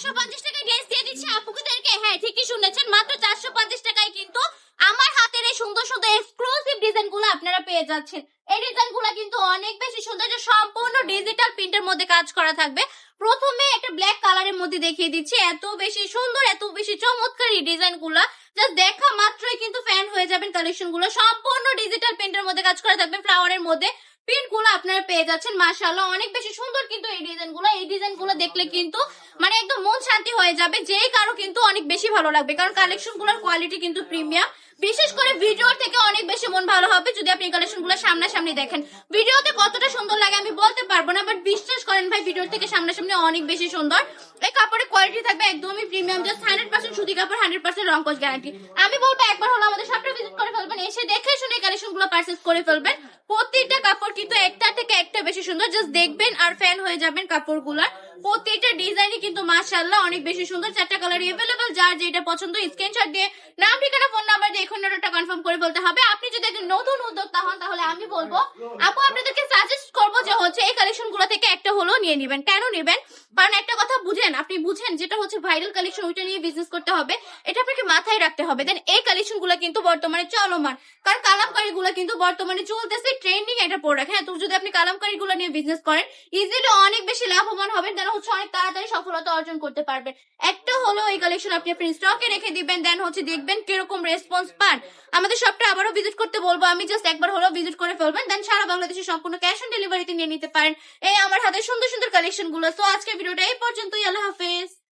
450 টাকায় ড্রেস দিয়ে দিচ্ছে আপুদেরকে। হ্যাঁ ঠিকই শুনেছেন, মাত্র 450 টাকায় কিন্তু আমার হাতের এই সুন্দর সুন্দর এক্সক্লুসিভ ডিজাইনগুলো আপনারা পেয়ে যাচ্ছেন। এই ডিজাইনগুলো কিন্তু অনেক বেশি সুন্দর, যে সম্পূর্ণ ডিজিটাল প্রিন্টের মধ্যে কাজ করা থাকবে। প্রথমে একটা ব্ল্যাক কালারের মধ্যে দেখিয়ে দিচ্ছি, এত বেশি সুন্দর এত বেশি চমৎকার এই ডিজাইনগুলো, জাস্ট দেখা মাত্রই কিন্তু ফ্যান হয়ে যাবেন। কালেকশন গুলো সম্পূর্ণ ডিজিটাল প্রিন্টের মধ্যে কাজ করা থাকবে, ফ্লাওয়ারের মধ্যে প্রিন্ট গুলো আপনারা পেয়ে যাচ্ছেন। মাশাআল্লাহ অনেক বেশি সুন্দর কিন্তু এই ডিজাইনগুলো দেখলে কিন্তু মানে একদম মন শান্তি হয়ে যাবে, যেই কারো কিন্তু অনেক বেশি ভালো লাগবে, কারণ কালেকশন গুলোর কোয়ালিটি কিন্তু প্রিমিয়াম। বিশেষ করে ভিডিওর থেকে অনেক বেশি মন ভালো হবে যদি আপনি কালেকশন গুলো সামনাসামনি দেখেন। ভিডিওতে কতটা সুন্দর লাগে আমি বলতে পারবো না, বাট বিশ্বাস করেন ভাই ভিডিওর থেকে সামনাসামনি অনেক বেশি সুন্দর। এই কাপড়ের কোয়ালিটি থাকবে একদমই প্রিমিয়াম, জাস্ট 100% সুতি কাপড়, 100% রংকশ গ্যারান্টি। আমি বলবো একবার হলো আমাদের শপটা ভিজিট করে ফেলবেন, এসে দেখে শুনে কালেকশন গুলো পারচেজ করে ফেলবেন। প্রত্যেকটা কাপড় কিন্তু একটা থেকে একটা বেশি সুন্দর, জাস্ট দেখবেন আর ফ্যান হয়ে যাবেন কাপড়গুলার। প্রত্যেকটা ডিজাইনই কিন্তু মাশাআল্লাহ অনেক বেশি সুন্দর। 4টা কালার अवेलेबल, যার যেটা পছন্দ স্ক্রিনশট দিয়ে নাম ঠিকানা ফোন নাম্বার দিয়ে এখন অর্ডারটা কনফার্ম করে ফেলতে হবে। আপনি যদি একজন নতুন উদ্যোক্তা হন তাহলে আমি বলবো আপু আপনাদেরকে সাজেস্ট করবো যে হচ্ছে এই কালেকশন গুলো থেকে একটা হলেও নিয়ে নেবেন। কেন নেবেন? কারণ একটা কথা বুঝেন, আপনি বুঝেন যেটা হচ্ছে ভাইরাল কালেকশন ওইটা নিয়ে বিজনেস করতে হবে, এটা আপনাকে মাথায় রাখতে হবে। দেন এই কালেকশন গুলো কিন্তু বর্তমানে চলমান, কারণ কালামকারী গুলো কিন্তু বর্তমানে চলতেছে ট্রেন্ডিং একটা প্রোডাক্ট। হ্যাঁ, তো যদি আপনি কালামকারী গুলো নিয়ে বিজনেস করেন ইজিলি অনেক বেশি লাভবান হবেন, দেন হচ্ছে অনেক তাড়াতাড়ি সফলতা অর্জন করতে পারবেন। একটা হলো এই কালেকশন আপনি আপনার স্টকে রেখে দিবেন, দেন হচ্ছে দেখবেন কিরকম রেসপন্স পান। আমাদের শপটা আবারও ভিজিট করতে বলবো আমি, জাস্ট একবার হলো ভিজিট করে ফেলবেন, দেন সারা বাংলাদেশে সম্পূর্ণ ক্যাশ অন ডেলিভারিতে নিয়ে নিতে পারেন এই আমার হাতে সুন্দর সুন্দর কালেকশন গুলো। তো আজকে ভিডিওটা এই পর্যন্তই, আল্লাহ হাফেজ।